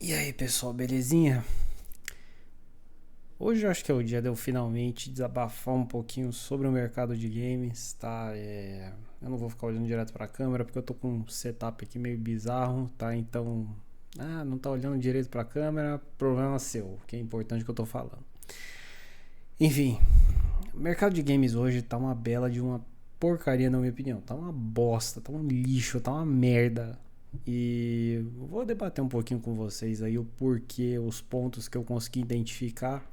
E aí pessoal, belezinha? Hoje eu acho que é o dia de eu finalmente desabafar um pouquinho sobre o mercado de games, tá? Eu não vou ficar olhando direto pra câmera porque eu tô com um setup aqui meio bizarro, tá? Então, não tá olhando direito pra câmera, problema seu, que é importante que eu tô falando. Enfim, o mercado de games hoje tá uma bela de uma porcaria na minha opinião, tá uma bosta, tá um lixo, tá uma merda. E vou debater um pouquinho com vocês aí o porquê, os pontos que eu consegui identificar.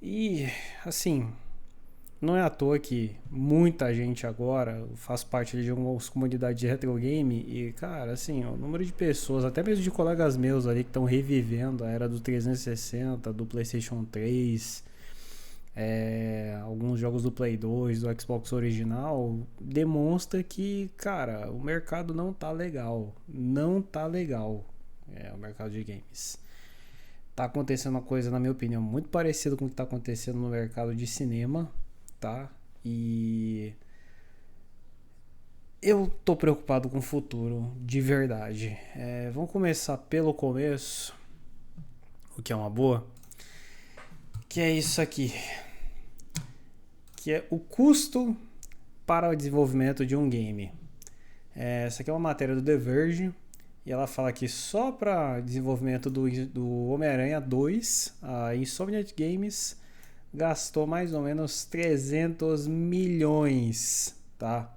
E assim, não é à toa que muita gente agora faz parte de algumas comunidades de retro game e, cara, assim, o número de pessoas, até mesmo de colegas meus ali que estão revivendo a era do 360, do PlayStation 3, alguns jogos do Play 2, do Xbox original, demonstra que, cara, o mercado não tá legal. Não tá legal. O mercado de games. Tá acontecendo uma coisa, na minha opinião, muito parecida com o que tá acontecendo no mercado de cinema, tá? E eu tô preocupado com o futuro, de verdade. Vamos começar pelo começo, o que é uma boa, que é isso aqui, que é o custo para o desenvolvimento de um game. Essa aqui é uma matéria do The Verge e ela fala que só para desenvolvimento do Homem-Aranha 2, a Insomniac Games gastou mais ou menos 300 milhões, tá?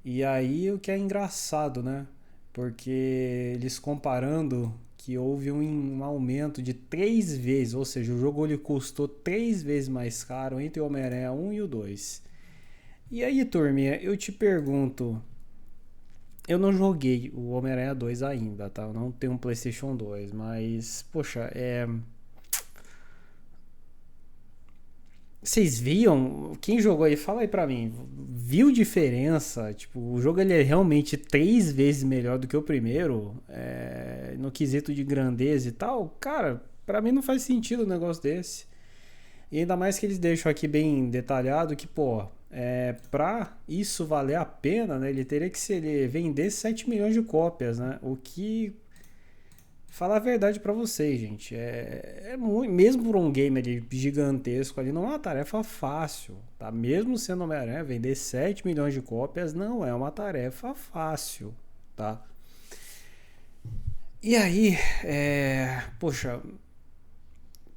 E aí o que é engraçado, né? Porque eles comparando que houve um aumento de 3 vezes, ou seja, o jogo ele custou 3 vezes mais caro entre o Homem-Aranha 1 e o 2. E aí, turminha, eu te pergunto, eu não joguei o Homem-Aranha 2 ainda, tá? Eu não tenho um PlayStation 2, mas, poxa, vocês viam? Quem jogou aí, fala aí pra mim. Viu diferença? Tipo, o jogo ele é realmente 3 vezes melhor do que o primeiro, no quesito de grandeza e tal. Cara, pra mim não faz sentido um negócio desse. E ainda mais que eles deixam aqui bem detalhado que, pô, pra isso valer a pena, né? Ele teria que ele vender 7 milhões de cópias, né? O que, falar a verdade pra vocês, gente, é muito, mesmo por um game ali gigantesco ali, não é uma tarefa fácil, tá? Mesmo sendo Homem-Aranha, vender 7 milhões de cópias não é uma tarefa fácil, tá? E aí, poxa,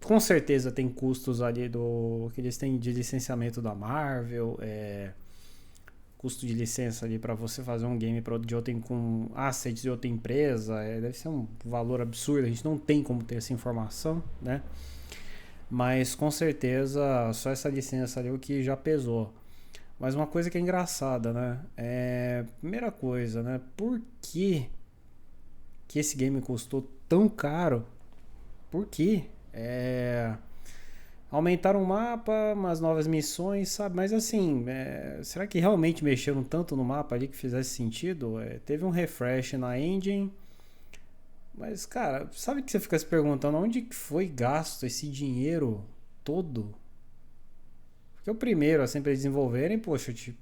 com certeza tem custos ali do que eles têm de licenciamento da Marvel, custo de licença ali para você fazer um game de outra, com assets de outra empresa, deve ser um valor absurdo, a gente não tem como ter essa informação, né? Mas com certeza só essa licença ali é o que já pesou. Mas uma coisa que é engraçada, né? Primeira coisa, né? Por que esse game custou tão caro? Por quê? Aumentaram o mapa, umas novas missões, sabe? Mas assim, será que realmente mexeram tanto no mapa ali que fizesse sentido? Teve um refresh na engine, mas cara, sabe que você fica se perguntando onde que foi gasto esse dinheiro todo? Porque o primeiro, assim, pra eles desenvolverem, poxa, tipo,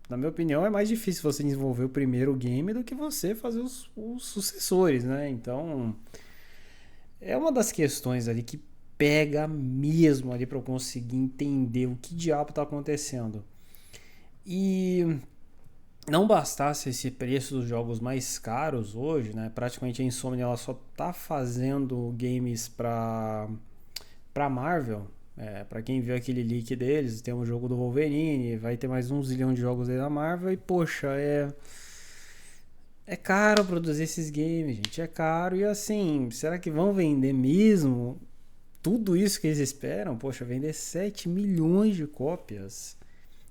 na minha opinião, é mais difícil você desenvolver o primeiro game do que você fazer os sucessores, né? Então, é uma das questões ali que pega mesmo ali para eu conseguir entender o que diabo tá acontecendo. E não bastasse esse preço dos jogos mais caros hoje, né? Praticamente a Insomnia ela só tá fazendo games para Marvel. Para quem viu aquele leak deles, tem um jogo do Wolverine, vai ter mais um zilhão de jogos aí da Marvel e poxa, é caro produzir esses games, gente, é caro e assim, será que vão vender mesmo tudo isso que eles esperam? Poxa, vender 7 milhões de cópias.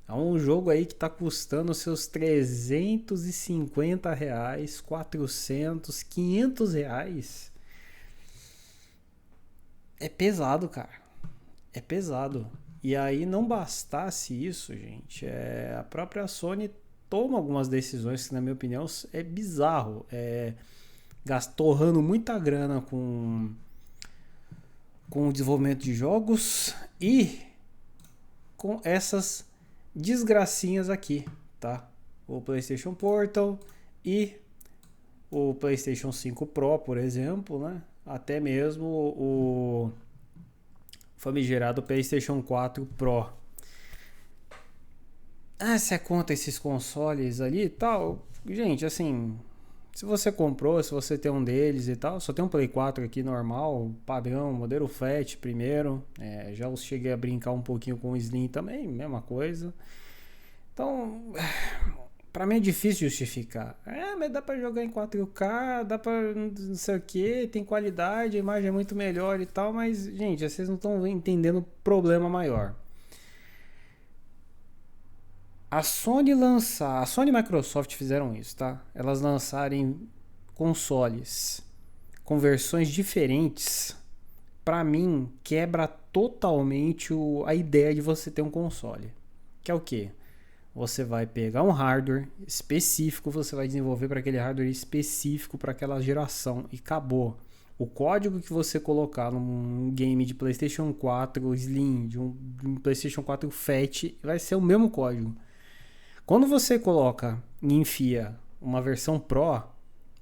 Há um jogo aí que está custando seus R$ 350, 400, R$ 500. É pesado, cara. É pesado. E aí não bastasse isso, gente. A própria Sony toma algumas decisões que, na minha opinião, é bizarro. Torrando muita grana com o desenvolvimento de jogos e com essas desgracinhas aqui, tá? O PlayStation Portal e o PlayStation 5 Pro, por exemplo, né? Até mesmo o famigerado PlayStation 4 Pro. Você conta esses consoles ali e tal? Gente, assim, se você comprou, se você tem um deles e tal, só tem um Play 4 aqui normal, padrão, modelo Fat primeiro. Já cheguei a brincar um pouquinho com o Slim também, mesma coisa. Então, pra mim é difícil justificar. Mas dá pra jogar em 4K, dá pra não sei o que, tem qualidade, a imagem é muito melhor e tal, mas, gente, vocês não estão entendendo o problema maior. A Sony e Microsoft fizeram isso, tá? Elas lançarem consoles com versões diferentes, pra mim, quebra totalmente a ideia de você ter um console. Que é o quê? Você vai pegar um hardware específico, você vai desenvolver para aquele hardware específico para aquela geração e acabou. O código que você colocar num game de PlayStation 4 Slim, de um PlayStation 4 Fat, vai ser o mesmo código. Quando você coloca e enfia uma versão Pro,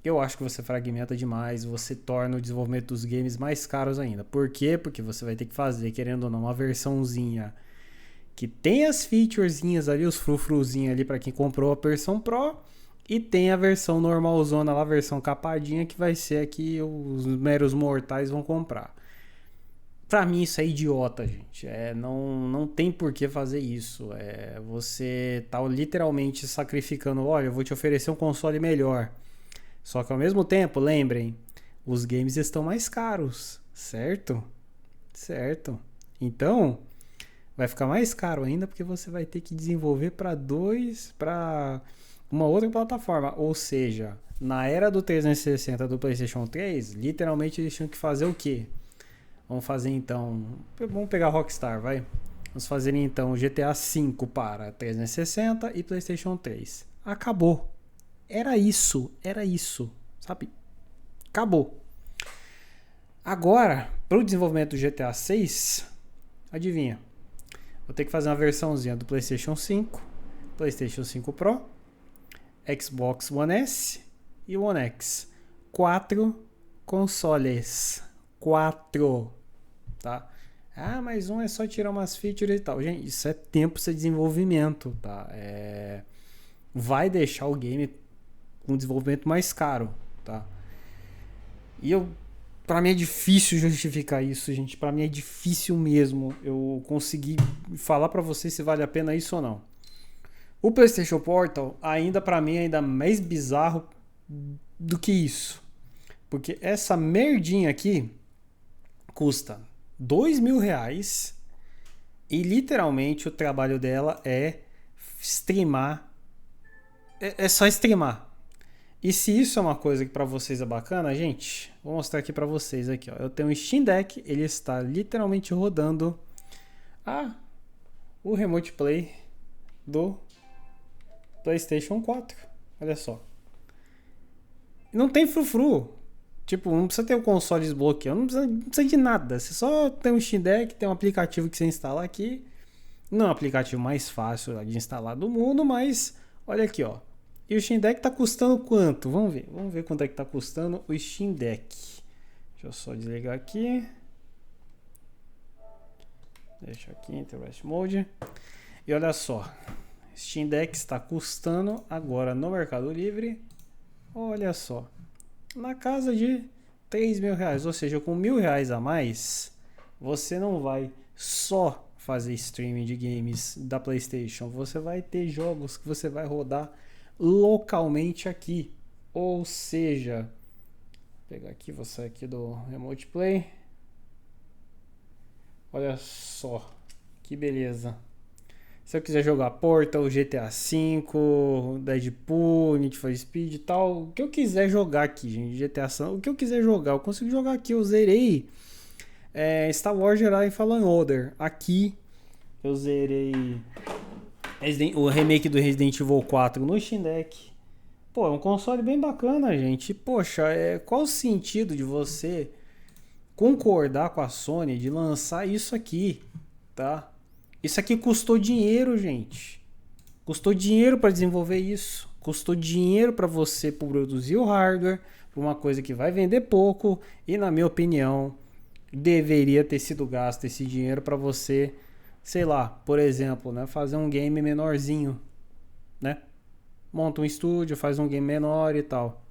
eu acho que você fragmenta demais, você torna o desenvolvimento dos games mais caros ainda. Por quê? Porque você vai ter que fazer, querendo ou não, uma versãozinha que tem as featurezinhas ali, os frufruzinhos ali para quem comprou a versão Pro, e tem a versão normalzona lá, a versão capadinha, que vai ser a que os meros mortais vão comprar. Pra mim isso é idiota, gente. Não tem por que fazer isso. Você tá literalmente sacrificando, olha, eu vou te oferecer um console melhor. Só que ao mesmo tempo, lembrem, os games estão mais caros, certo? Certo. Então, vai ficar mais caro ainda porque você vai ter que desenvolver para uma outra plataforma. Ou seja, na era do 360 do PlayStation 3, literalmente eles tinham que fazer o quê? Vamos fazer então. Vamos pegar Rockstar, vai. Vamos fazer então GTA V para 360 e PlayStation 3. Acabou. Era isso, sabe? Acabou. Agora, para o desenvolvimento do GTA 6, adivinha? Vou ter que fazer uma versãozinha do PlayStation 5, PlayStation 5 Pro, Xbox One S e One X. 4 consoles. 4. Tá? Mas um é só tirar umas features e tal. Gente, isso é tempo de desenvolvimento, tá? Vai deixar o game com desenvolvimento mais caro, tá? E pra mim é difícil justificar isso, gente. Pra mim é difícil mesmo eu conseguir falar pra vocês se vale a pena isso ou não. O PlayStation Portal, ainda pra mim, é ainda mais bizarro do que isso. Porque essa merdinha aqui custa R$2.000 e literalmente o trabalho dela é streamar. É só streamar. E se isso é uma coisa que pra vocês é bacana, gente, vou mostrar aqui pra vocês aqui, ó. Eu tenho um Steam Deck, ele está literalmente rodando o Remote Play do PlayStation 4. Olha só. Não tem frufru. Tipo, não precisa ter o console desbloqueado, não precisa de nada. Você só tem um Steam Deck, tem um aplicativo que você instala aqui. Não é o aplicativo mais fácil de instalar do mundo, mas olha aqui, ó. E o Steam Deck tá custando quanto? Vamos ver quanto é que tá custando o Steam Deck. Deixa eu só desligar aqui. Deixa aqui, Interest Mode. E olha só. Steam Deck está custando agora no Mercado Livre. Olha só. Na casa de R$3.000. Ou seja, com R$1.000 a mais, você não vai só fazer streaming de games da PlayStation. Você vai ter jogos que você vai rodar localmente aqui. Ou seja, vou pegar aqui, vou sair aqui do Remote Play. Olha só, que beleza. Se eu quiser jogar Portal, GTA V, Deadpool, Need for Speed e tal, o que eu quiser jogar aqui, gente, GTA V, o que eu quiser jogar, eu consigo jogar aqui. Eu zerei Star Wars Jedi Fallen Order. Aqui eu zerei o remake do Resident Evil 4 no Steam Deck. Pô, é um console bem bacana, gente. Poxa, qual o sentido de você concordar com a Sony de lançar isso aqui, tá? Isso aqui custou dinheiro, gente. Custou dinheiro para desenvolver isso. Custou dinheiro para você produzir o hardware, para uma coisa que vai vender pouco, e na minha opinião, deveria ter sido gasto esse dinheiro para você, sei lá, por exemplo, né, fazer um game menorzinho, né? Monta um estúdio, faz um game menor e tal.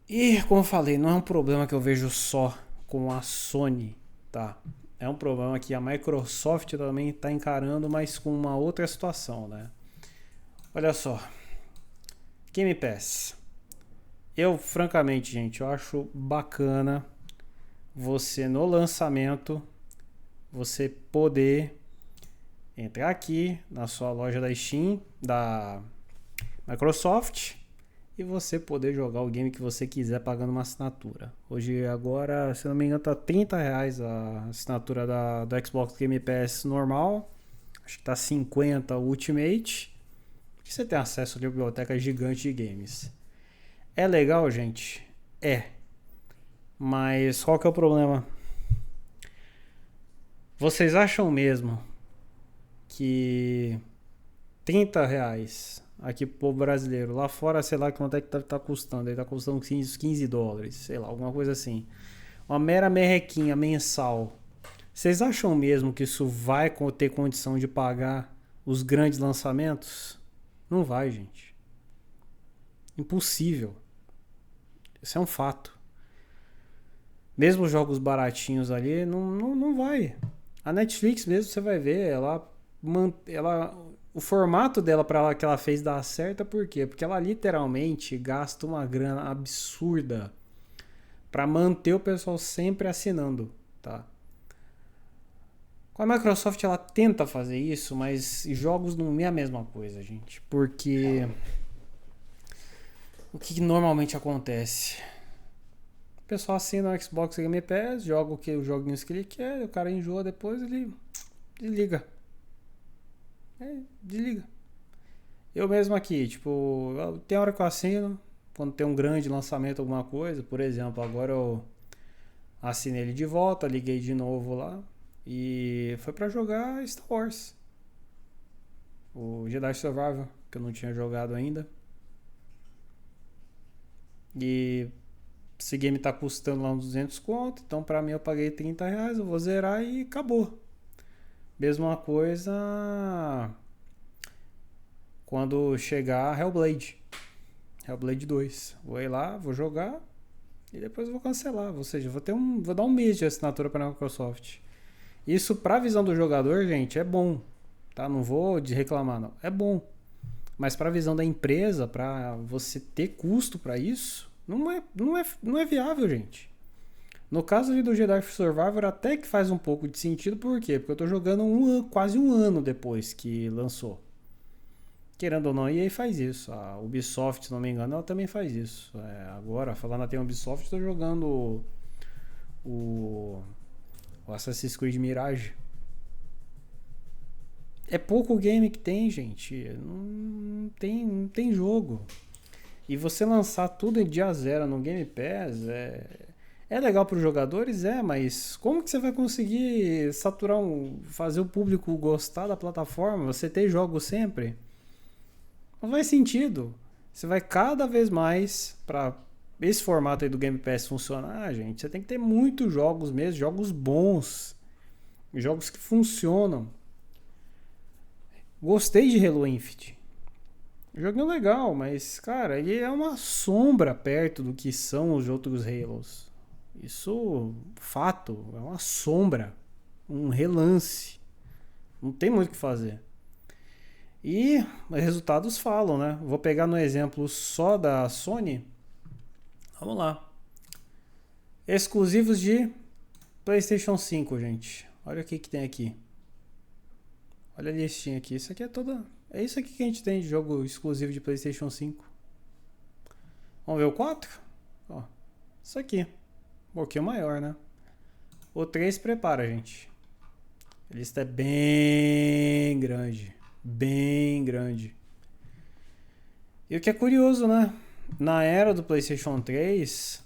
E, como eu falei, não é um problema que eu vejo só com a Sony, tá? É um problema que a Microsoft também está encarando, mas com uma outra situação, né? Olha só, Game Pass. Eu, francamente, gente, eu acho bacana você, no lançamento, você poder entrar aqui na sua loja da Steam, da Microsoft, e você poder jogar o game que você quiser pagando uma assinatura. Hoje, agora, se não me engano, tá R$30 a assinatura do Xbox Game Pass normal. Acho que tá 50 o Ultimate. E você tem acesso a uma biblioteca gigante de games. É legal, gente? É. Mas qual que é o problema? Vocês acham mesmo que R$30 aqui pro povo brasileiro, lá fora, sei lá quanto é que tá custando, ele tá custando $15, sei lá, alguma coisa assim, uma mera merrequinha mensal, vocês acham mesmo que isso vai ter condição de pagar os grandes lançamentos? Não vai, gente. Impossível. Isso é um fato. Mesmo os jogos baratinhos ali, não vai. A Netflix mesmo, você vai ver, o formato dela para que ela fez dar certo, por quê? Porque ela literalmente gasta uma grana absurda para manter o pessoal sempre assinando, tá? Com a Microsoft ela tenta fazer isso, mas jogos não é a mesma coisa, gente. Porque o que normalmente acontece? O pessoal assina o Xbox Game Pass, joga os joguinhos que ele quer, o cara enjoa depois, ele desliga. Desliga. Eu mesmo aqui, tipo, tem hora que eu assino, quando tem um grande lançamento, alguma coisa. Por exemplo, agora eu assinei ele de volta, liguei de novo lá. E foi pra jogar Star Wars. O Jedi Survivor, que eu não tinha jogado ainda. E esse game tá custando lá uns 200 conto. Então pra mim eu paguei R$30, eu vou zerar e acabou. Mesma coisa quando chegar Hellblade 2. Vou ir lá, vou jogar e depois eu vou cancelar. Ou seja, vou dar um mês de assinatura para a Microsoft. Isso para a visão do jogador, gente, é bom, tá? Não vou reclamar, não. É bom. Mas para a visão da empresa, para você ter custo para isso, não é viável, gente. No caso do Jedi Survivor até que faz um pouco de sentido, por quê? Porque eu tô jogando quase um ano depois que lançou. Querendo ou não, a EA faz isso. A Ubisoft, se não me engano, ela também faz isso. Agora, falando até em Ubisoft, estou jogando o Assassin's Creed Mirage. É pouco game que tem, gente. Não tem jogo. E você lançar tudo em dia zero no Game Pass é legal para os jogadores, mas como que você vai conseguir saturar fazer o público gostar da plataforma? Você ter jogos sempre? Não faz sentido. Você vai cada vez mais para esse formato aí do Game Pass funcionar, gente. Você tem que ter muitos jogos mesmo, jogos bons, jogos que funcionam. Gostei de Halo Infinite. Joguinho legal, mas cara, ele é uma sombra perto do que são os outros Halos. Isso, fato, é uma sombra, um relance. Não tem muito o que fazer. E os resultados falam, né? Vou pegar no exemplo só da Sony. Vamos lá. Exclusivos de PlayStation 5, gente. Olha o que tem aqui. Olha a listinha aqui. Isso aqui é toda... É isso aqui que a gente tem de jogo exclusivo de PlayStation 5. Vamos ver o 4? Ó, isso aqui. Um pouquinho maior, né? O 3 prepara, gente. A lista é bem grande. Bem grande. E o que é curioso, né? Na era do PlayStation 3,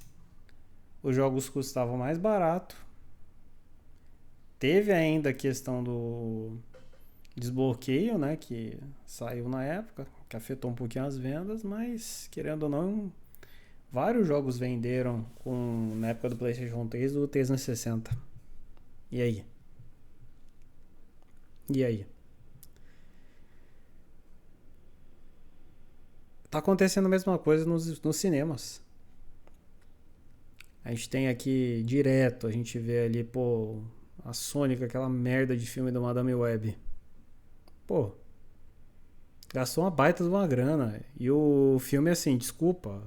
os jogos custavam mais barato. Teve ainda a questão do desbloqueio, né? Que saiu na época. que afetou um pouquinho as vendas, mas querendo ou não, vários jogos venderam na época do PlayStation 3 do 360. E aí? E aí? Tá acontecendo a mesma coisa nos cinemas. A gente tem aqui direto, a gente vê ali, pô, a Sony com aquela merda de filme do Madame Web. Pô, gastou uma baita de uma grana. E o filme, assim, desculpa,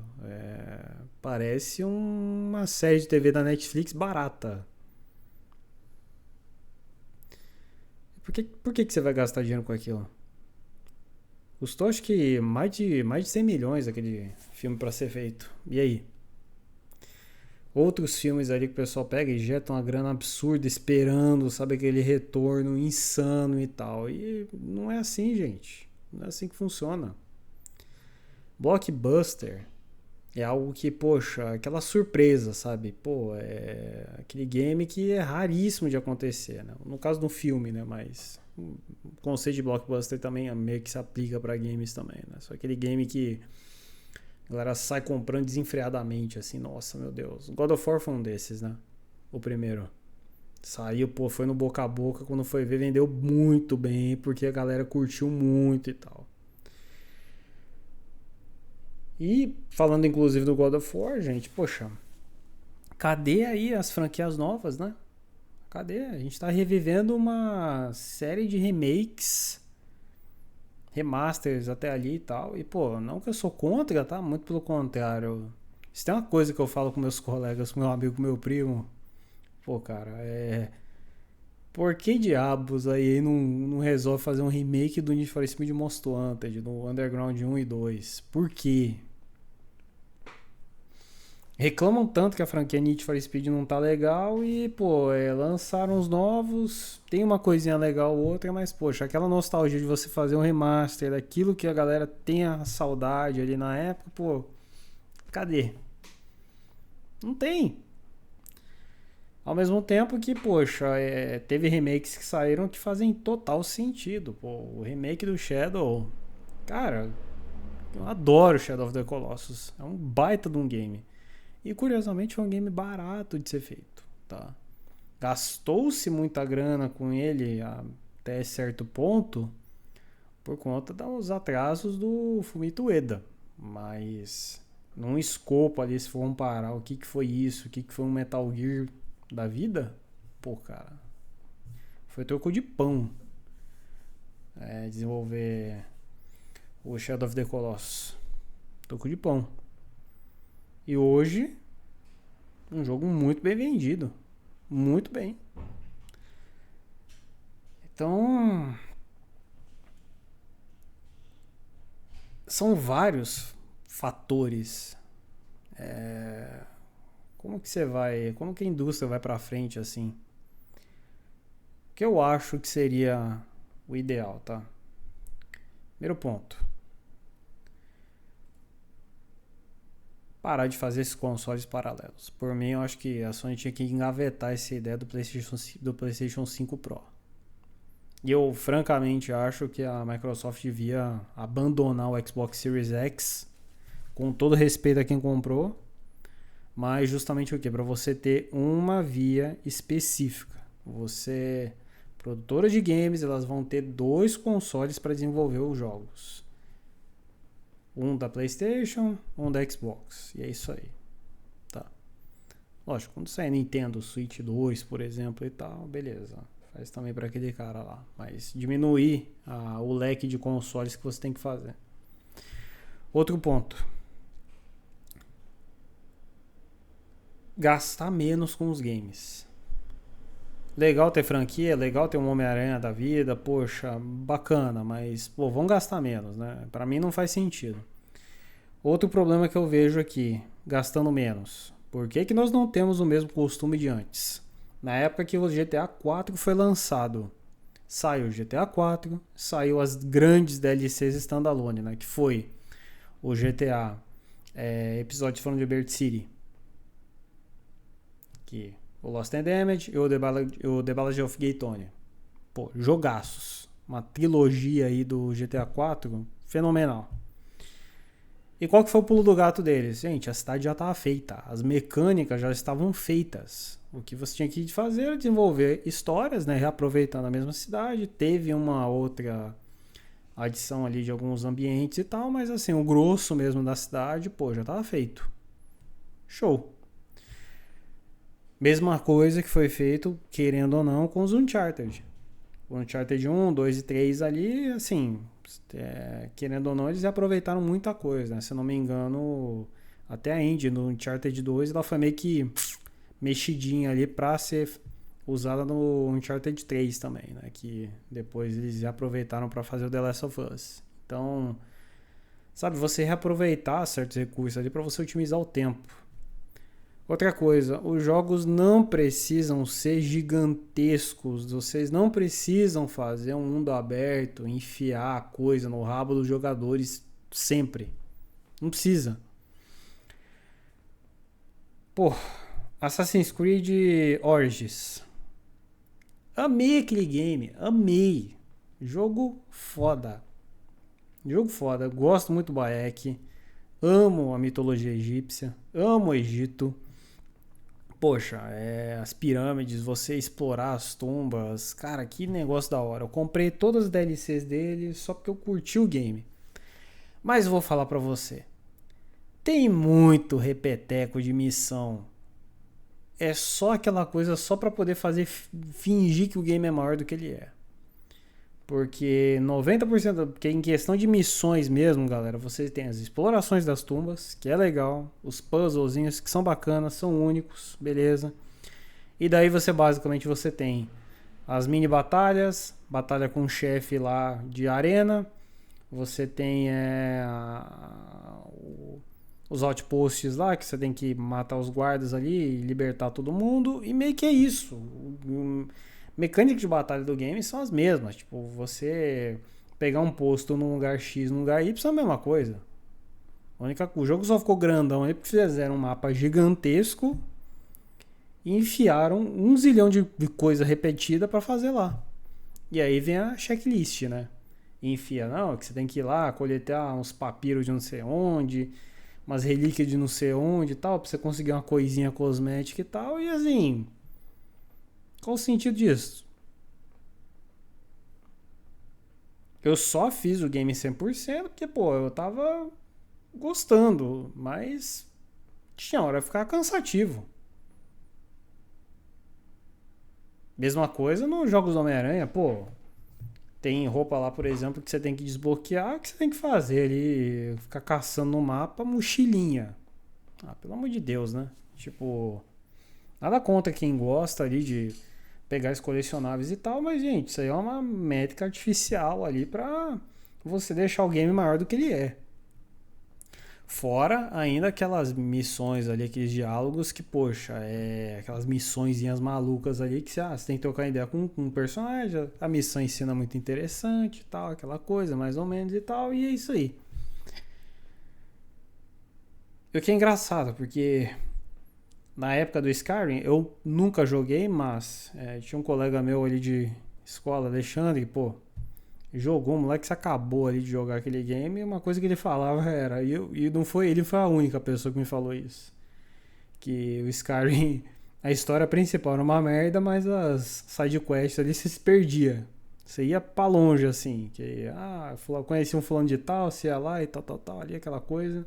parece uma série de TV da Netflix barata. Por que você vai gastar dinheiro com aquilo? Custou acho que mais de 100 milhões aquele filme pra ser feito. E aí? Outros filmes ali que o pessoal pega e injeta uma grana absurda esperando, sabe, aquele retorno insano e tal. E não é assim, gente. Não é assim que funciona. Blockbuster é algo que, poxa, aquela surpresa, sabe? Pô, é aquele game que é raríssimo de acontecer, né? No caso do filme, né? Mas o conceito de blockbuster também meio que se aplica pra games também, né? Só aquele game que a galera sai comprando desenfreadamente, assim, nossa, meu Deus. God of War foi um desses, né? O primeiro. Saiu, pô, foi no boca a boca, quando foi ver, vendeu muito bem, porque a galera curtiu muito e tal. E falando inclusive do God of War, gente, poxa, cadê aí as franquias novas, né? Cadê? A gente tá revivendo uma série de remakes, remasters até ali e tal. E, pô, não que eu sou contra, tá? Muito pelo contrário. Se tem uma coisa que eu falo com meus colegas, com meu amigo, com meu primo, pô, cara, por que diabos aí não resolve fazer um remake do Need for Speed Most Wanted, do Underground 1 e 2? Por quê? Reclamam tanto que a franquia Need for Speed não tá legal e, pô, lançaram os novos, tem uma coisinha legal ou outra, mas, poxa, aquela nostalgia de você fazer um remaster daquilo que a galera tem a saudade ali na época, pô, cadê? Não tem. Ao mesmo tempo que, poxa, teve remakes que saíram que fazem total sentido. Pô, o remake do Shadow, cara, eu adoro Shadow of the Colossus. É um baita de um game. E curiosamente é um game barato de ser feito, tá? Gastou-se muita grana com ele até certo ponto por conta dos atrasos do Fumito Ueda. Mas num escopo ali, se for comparar o que foi isso, o que foi um Metal Gear da vida, pô, cara, foi troco de pão desenvolver o Shadow of the Colossus. Troco de pão. E hoje, um jogo muito bem vendido. Muito bem. Então, são vários fatores. Como que a indústria vai pra frente assim? O que eu acho que seria o ideal, tá? Primeiro ponto. Parar de fazer esses consoles paralelos. Por mim, eu acho que a Sony tinha que engavetar essa ideia do PlayStation 5 Pro. E eu, francamente, acho que a Microsoft devia abandonar o Xbox Series X, com todo respeito a quem comprou, mas justamente o quê? Para você ter uma via específica. Você, produtoras de games, elas vão ter 2 consoles para desenvolver os jogos. Um da PlayStation, um da Xbox. E é isso aí. Tá. Lógico, quando sair Nintendo Switch 2, por exemplo, e tal, beleza. Faz também para aquele cara lá. Mas diminuir o leque de consoles que você tem que fazer. Outro ponto. Gastar menos com os games. Legal ter franquia, legal ter um Homem-Aranha da vida, poxa, bacana, mas, pô, vão gastar menos, né? Pra mim não faz sentido. Outro problema que eu vejo aqui, gastando menos. Por que nós não temos o mesmo costume de antes? Na época que o GTA 4 foi lançado, saiu o GTA 4, saiu as grandes DLCs standalone, né? Que foi o GTA Episódios from Liberty City, que o Lost and Damned e o The Ballad of Gay Tony. Pô, jogaços. Uma trilogia aí do GTA 4 fenomenal. E qual que foi o pulo do gato deles? Gente, a cidade já estava feita, as mecânicas já estavam feitas. O que você tinha que fazer era desenvolver histórias, né, reaproveitando a mesma cidade. Teve uma outra adição ali de alguns ambientes e tal, mas assim, o grosso mesmo da cidade, pô, já estava feito. Show. Mesma coisa que foi feito, querendo ou não, com os Uncharted. O Uncharted 1, 2 e 3 ali, assim, querendo ou não, eles aproveitaram muita coisa, né? Se eu não me engano, até a engine no Uncharted 2, ela foi meio que mexidinha ali pra ser usada no Uncharted 3 também, né? Que depois eles aproveitaram pra fazer o The Last of Us. Então, sabe, você reaproveitar certos recursos ali pra você otimizar o tempo. Outra coisa, os jogos não precisam ser gigantescos, vocês não precisam fazer um mundo aberto, enfiar coisa no rabo dos jogadores sempre. Não precisa. Pô, Assassin's Creed Origins. Amei aquele game, amei. Jogo foda. Jogo foda, gosto muito do Bayek. Amo a mitologia egípcia, amo o Egito. Poxa, as pirâmides, você explorar as tumbas, cara, que negócio da hora. Eu comprei todas as DLCs dele só porque eu curti o game. Mas eu vou falar pra você, tem muito repeteco de missão. É só aquela coisa só pra poder fazer fingir que o game é maior do que ele é. Porque 90%, porque em questão de missões mesmo, galera, você tem as explorações das tumbas, que é legal, os puzzlezinhos que são bacanas, são únicos, beleza. E daí você tem as mini batalhas, batalha com o chefe lá de arena, você tem os outposts lá, que você tem que matar os guardas ali e libertar todo mundo, e meio que é isso. Mecânicas de batalha do game são as mesmas. Tipo, você pegar um posto num lugar X, num lugar Y é a mesma coisa. O jogo só ficou grandão aí porque fizeram um mapa gigantesco e enfiaram 1 zilhão de coisa repetida pra fazer lá. E aí vem a checklist, né? E enfia, não, que você tem que ir lá coletar uns papiros de não sei onde, umas relíquias de não sei onde e tal, pra você conseguir uma coisinha cosmética e tal. E assim, qual o sentido disso? Eu só fiz o game 100% porque, pô, eu tava gostando, mas tinha hora de ficar cansativo. Mesma coisa nos jogos do Homem-Aranha, pô. Tem roupa lá, por exemplo, que você tem que desbloquear, que você tem que fazer ali, ficar caçando no mapa, mochilinha. Ah, pelo amor de Deus, né? Tipo, nada contra quem gosta ali de pegar os colecionáveis e tal, mas, gente, isso aí é uma métrica artificial ali pra você deixar o game maior do que ele é. Fora ainda aquelas missões ali, aqueles diálogos que, poxa, aquelas missõezinhas malucas ali que você tem que trocar ideia com um personagem, a missão ensina muito interessante e tal, aquela coisa, mais ou menos e tal, e é isso aí. O que é engraçado, porque na época do Skyrim eu nunca joguei, mas tinha um colega meu ali de escola, Alexandre, pô, jogou, o moleque se acabou ali de jogar aquele game, e uma coisa que ele falava era, e não foi ele, foi a única pessoa que me falou isso, que o Skyrim, a história principal era uma merda, mas as sidequests ali você se perdia, você ia pra longe assim, que conhecia um fulano de tal, você ia lá e tal, ali aquela coisa.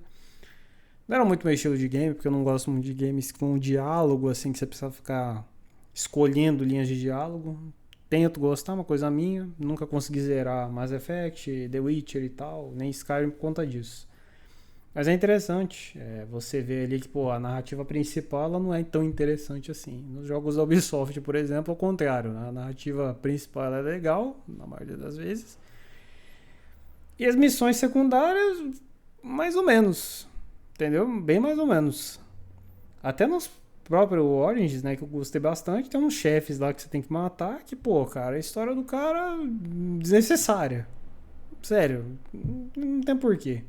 Não era muito meu estilo de game, porque eu não gosto muito de games com diálogo, assim, que você precisa ficar escolhendo linhas de diálogo. Tento gostar, uma coisa minha. Nunca consegui zerar Mass Effect, The Witcher e tal, nem Skyrim por conta disso. Mas é interessante você ver ali que, pô, a narrativa principal ela não é tão interessante assim. Nos jogos da Ubisoft, por exemplo, ao contrário, né? A narrativa principal ela é legal, na maioria das vezes. E as missões secundárias, mais ou menos. Entendeu? Bem mais ou menos. Até nos próprios Origins, né, que eu gostei bastante, tem uns chefes lá que você tem que matar, que, pô, cara, a história do cara desnecessária. Sério, não tem porquê.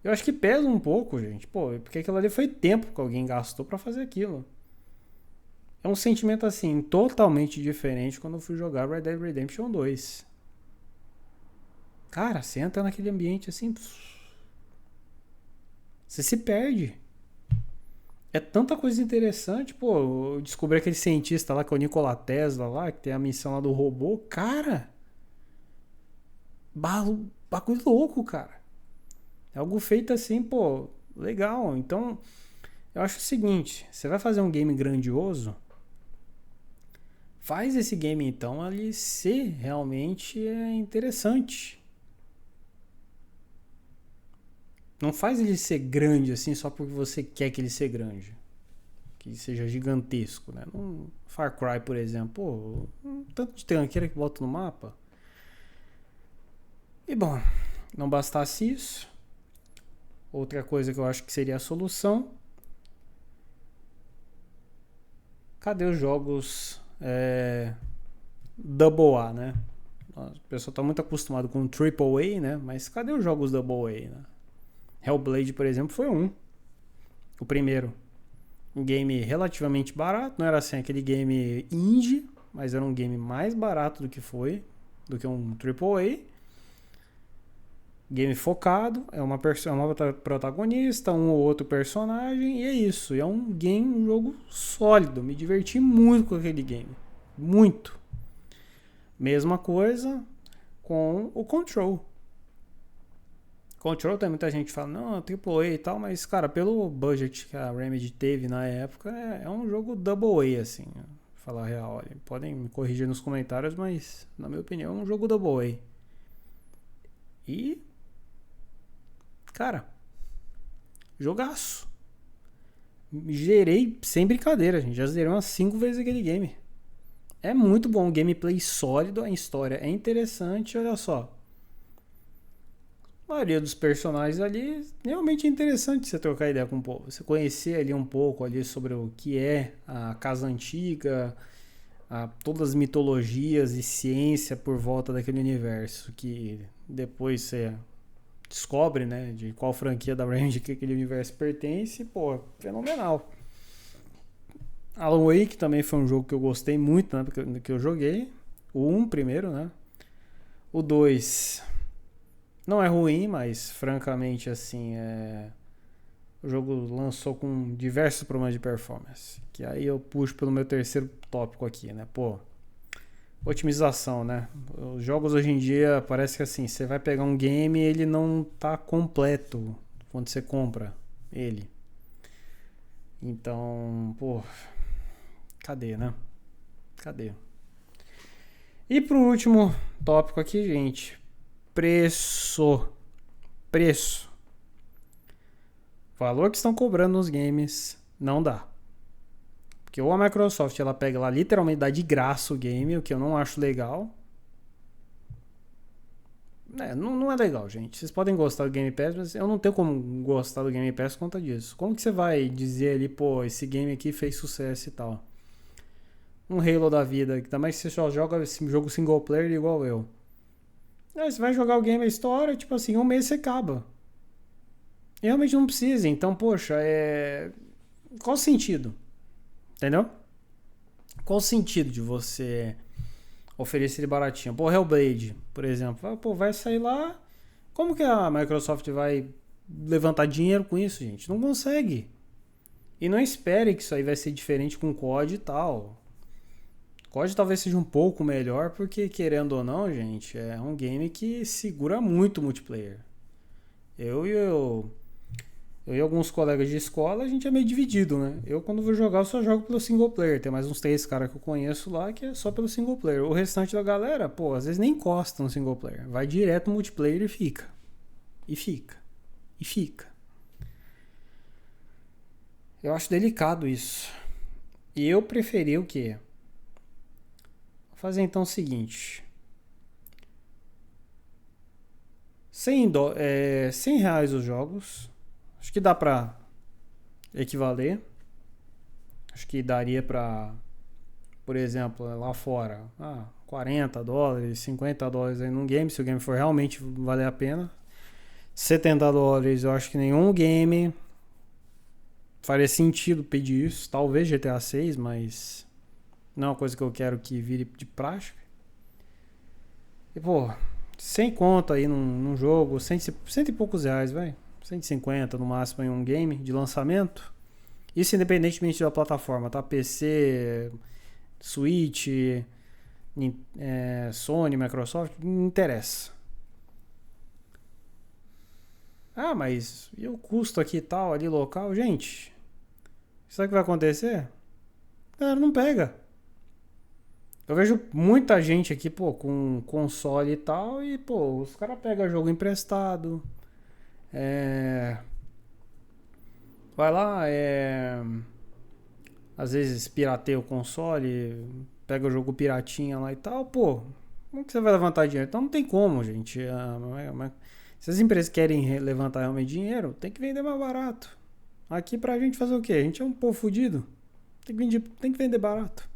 Eu acho que pesa um pouco, gente. Pô, porque aquilo ali foi tempo que alguém gastou pra fazer aquilo. É um sentimento, assim, totalmente diferente quando eu fui jogar Red Dead Redemption 2. Cara, você entra naquele ambiente assim, você se perde. É tanta coisa interessante, pô. Eu descobri aquele cientista lá, que é o Nikola Tesla lá, que tem a missão lá do robô. Cara, bagulho louco, cara. É algo feito assim, pô, legal. Então, eu acho o seguinte, você vai fazer um game grandioso, faz esse game então ele ser realmente interessante. Não faz ele ser grande assim só porque você quer que ele seja grande. Que ele seja gigantesco, né? Um Far Cry, por exemplo, pô, um tanto de tranqueira que bota no mapa. E bom, não bastasse isso, outra coisa que eu acho que seria a solução, cadê os jogos Double A, né? O pessoal está muito acostumado com Triple A, né? Mas cadê os jogos Double A, né? Hellblade, por exemplo, foi o primeiro. Um game relativamente barato, não era assim aquele game indie, mas era um game mais barato do que um Triple A. Game focado, é uma protagonista, um ou outro personagem, e é isso. É um jogo sólido. Me diverti muito com aquele game. Muito. Mesma coisa com o Control. Control tem muita gente que fala, não, AAA e tal, mas, cara, pelo budget que a Remedy teve na época, é um jogo Double A, assim. Pra falar a real, olha, podem me corrigir nos comentários, mas, na minha opinião, é um jogo Double A. E cara, jogaço. Gerei sem brincadeira, gente. Já zerei umas 5 vezes aquele game. É muito bom, gameplay sólido, a história é interessante, olha só. A maioria dos personagens ali realmente é interessante você trocar ideia com o povo. Você conhecer ali um pouco ali sobre o que é a casa antiga, todas as mitologias e ciência por volta daquele universo que depois você descobre, né, de qual franquia da Remedy que aquele universo pertence, pô, fenomenal. Alan Wake também foi um jogo que eu gostei muito, né, porque que eu joguei. O 1 primeiro, né? O 2 não é ruim, mas francamente, assim, o jogo lançou com diversos problemas de performance. Que aí eu puxo pelo meu terceiro tópico aqui, né? Pô, otimização, né? Os jogos hoje em dia parece que assim, você vai pegar um game e ele não tá completo quando você compra ele. Então, pô, cadê, né? Cadê? E pro último tópico aqui, gente, preço. Preço. O valor que estão cobrando nos games não dá. Porque ou a Microsoft ela pega lá literalmente dá de graça o game, o que eu não acho legal. Não é legal, gente. Vocês podem gostar do Game Pass, mas eu não tenho como gostar do Game Pass por conta disso. Como que você vai dizer ali, pô, esse game aqui fez sucesso e tal? Um Halo da vida, que também você só joga esse jogo single player igual eu. Aí você vai jogar o game, a história, tipo assim, um mês você acaba. E realmente não precisa, então, poxa, qual o sentido? Entendeu? Qual o sentido de você oferecer ele baratinho? Pô, Hellblade, por exemplo. Pô, vai sair lá. Como que a Microsoft vai levantar dinheiro com isso, gente? Não consegue. E não espere que isso aí vai ser diferente com o COD e tal. O COD talvez seja um pouco melhor, porque querendo ou não, gente, é um game que segura muito o multiplayer. Eu e alguns colegas de escola, a gente é meio dividido, né? Eu, quando vou jogar, eu só jogo pelo single player. Tem mais uns 3 caras que eu conheço lá que é só pelo single player. O restante da galera, pô, às vezes nem encosta no single player. Vai direto no multiplayer e fica. E fica. E fica. Eu acho delicado isso. E eu preferi o quê? Vou fazer então o seguinte. 100 reais os jogos. Acho que dá pra equivaler. Acho que daria pra, por exemplo, lá fora, $40, $50 aí num game, se o game for realmente valer a pena. $70, eu acho que nenhum game faria sentido pedir isso. Talvez GTA 6, mas não é uma coisa que eu quero que vire de prática. E pô, 100 conto aí num jogo, cento e poucos reais, vai. 150 no máximo em um game de lançamento. Isso independentemente da plataforma, tá? PC, Switch, Sony, Microsoft, não interessa. Ah, mas e o custo aqui e tal, ali local? Gente, sabe o que vai acontecer? Cara, não pega. Eu vejo muita gente aqui, pô, com console e tal, e, pô, os caras pegam jogo emprestado, é, vai lá, às vezes pirateia o console, pega o jogo piratinha lá e tal, pô, como que você vai levantar dinheiro? Então não tem como, gente. Se as empresas querem levantar realmente dinheiro, tem que vender mais barato. Aqui pra gente fazer o quê? A gente é um povo fudido. Tem que vender barato.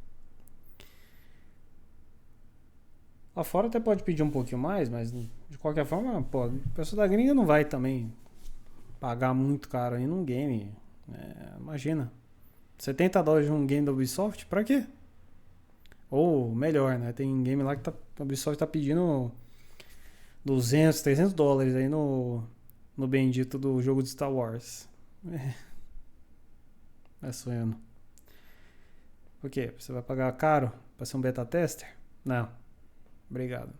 Lá fora até pode pedir um pouquinho mais, mas de qualquer forma, pô, a pessoa da gringa não vai também pagar muito caro aí num game. Imagina. $70 de um game da Ubisoft, pra quê? Ou melhor, né? Tem game lá que a Ubisoft tá pedindo 200, $300 aí no bendito do jogo de Star Wars. Sonhando. Por quê? Você vai pagar caro pra ser um beta tester? Não. Obrigado.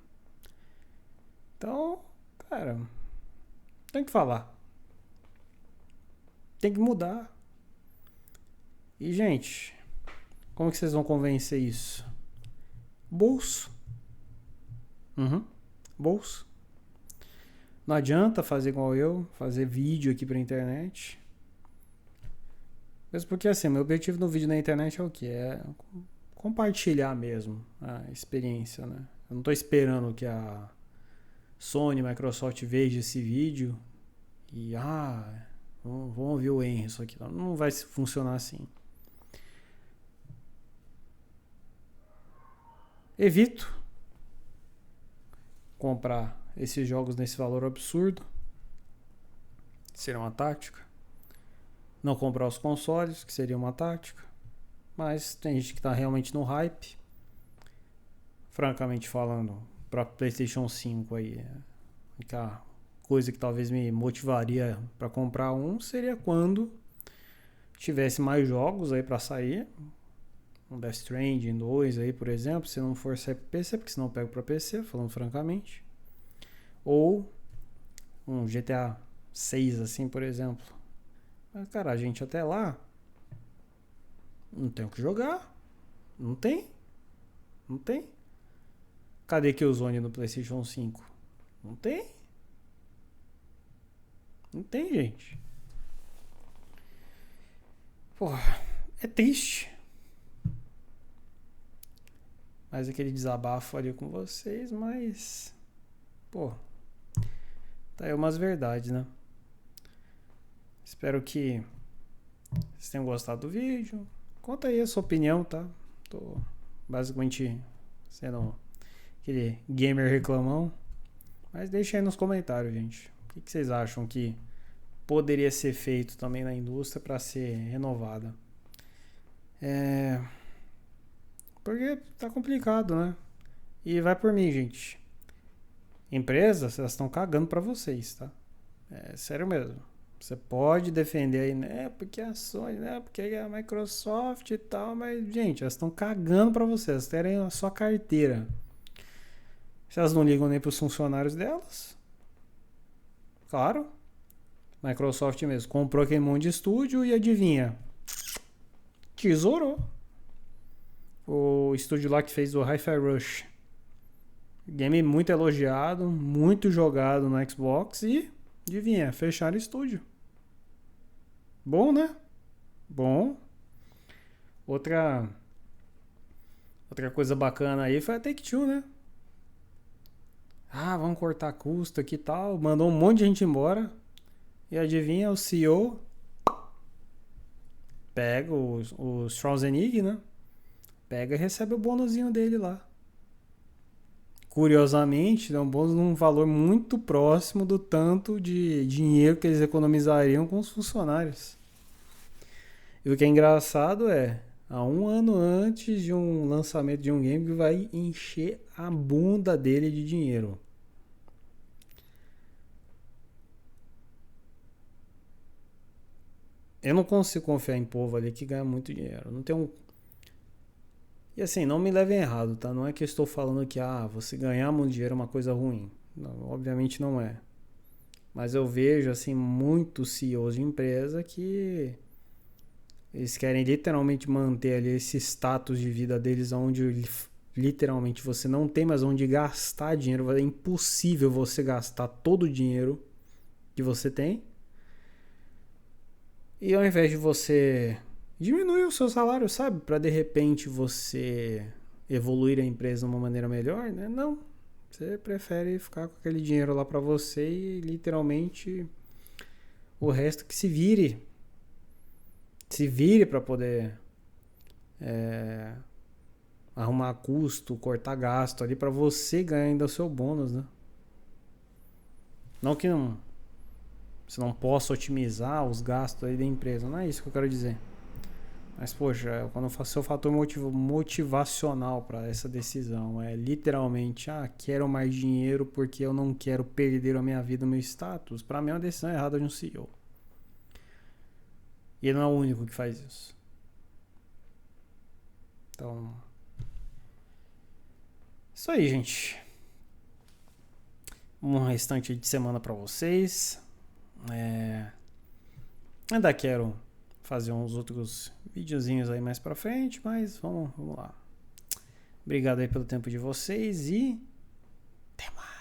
Então, cara, tem que falar. Tem que mudar. E, gente, como que vocês vão convencer isso? Bolso. Bolso. Não adianta fazer igual eu, fazer vídeo aqui pra internet. Mesmo porque, assim, meu objetivo no vídeo na internet é o quê? É compartilhar mesmo a experiência, né? Eu não tô esperando que a Sony, Microsoft veja esse vídeo e, vamos ouvir o Henry, isso aqui. Não vai funcionar assim. Evito comprar esses jogos nesse valor absurdo. Seria uma tática. Não comprar os consoles, que seria uma tática. Mas tem gente que tá realmente no hype. Francamente falando, pra PlayStation 5 aí, a única coisa que talvez me motivaria para comprar um seria quando tivesse mais jogos aí para sair. Um Death Stranding 2 aí, por exemplo, se não for sair pro PC, porque senão eu pego pra PC, falando francamente. Ou um GTA 6 assim, por exemplo. Mas, cara, a gente até lá não tem o que jogar. Não tem. Cadê Killzone no PlayStation 5? Não tem. Não tem, gente. Porra, é triste. Mais aquele desabafo ali com vocês, mas... Pô, tá aí umas verdades, né? Espero que vocês tenham gostado do vídeo. Conta aí a sua opinião, tá? Tô basicamente sendo aquele gamer reclamão. Mas deixa aí nos comentários, gente. O que vocês acham que poderia ser feito também na indústria para ser renovada? Porque tá complicado, né? E vai por mim, gente. Empresas, elas estão cagando para vocês, tá? É sério mesmo. Você pode defender aí, né? Porque a Sony, né? Porque a Microsoft e tal, mas, gente, elas estão cagando para vocês. Elas querem a sua carteira. Se elas não ligam nem pros funcionários delas, claro. Microsoft mesmo comprou aquele monte de estúdio e adivinha? Tesourou. O estúdio lá que fez o Hi-Fi Rush. Game muito elogiado, muito jogado no Xbox e, adivinha, fecharam o estúdio. Bom, né? Bom. Outra coisa bacana aí foi a Take-Two, né? Vamos cortar custo aqui e tal. Mandou um monte de gente embora. E adivinha, o CEO pega o Schwarzenegger, né? Pega e recebe o bônusinho dele lá. Curiosamente, é um bônus num valor muito próximo do tanto de dinheiro que eles economizariam com os funcionários. E o que é engraçado é, há um ano antes de um lançamento de um game que vai encher a bunda dele de dinheiro. Eu não consigo confiar em povo ali que ganha muito dinheiro. Não tem um. E assim, não me levem errado, tá? Não é que eu estou falando que você ganhar muito dinheiro é uma coisa ruim. Não, obviamente não é. Mas eu vejo assim muitos CEOs de empresa que eles querem literalmente manter ali esse status de vida deles onde literalmente você não tem mais onde gastar dinheiro, é impossível você gastar todo o dinheiro que você tem. E ao invés de você diminuir o seu salário, sabe, para de repente você evoluir a empresa de uma maneira melhor, né? Não. Você prefere ficar com aquele dinheiro lá para você e literalmente o resto que se vire. Se vire para poder é, arrumar custo, cortar gasto ali para você ganhar ainda o seu bônus, né? Não que você não possa otimizar os gastos aí da empresa, não é isso que eu quero dizer. Mas, poxa, quando eu faço o fator motivacional para essa decisão, é literalmente, quero mais dinheiro porque eu não quero perder a minha vida, o meu status. Para mim é uma decisão errada de um CEO. E ele não é o único que faz isso. Então, isso aí, gente. Um restante de semana para vocês. Ainda quero fazer uns outros videozinhos aí mais pra frente, mas vamos lá. Obrigado aí pelo tempo de vocês e até mais.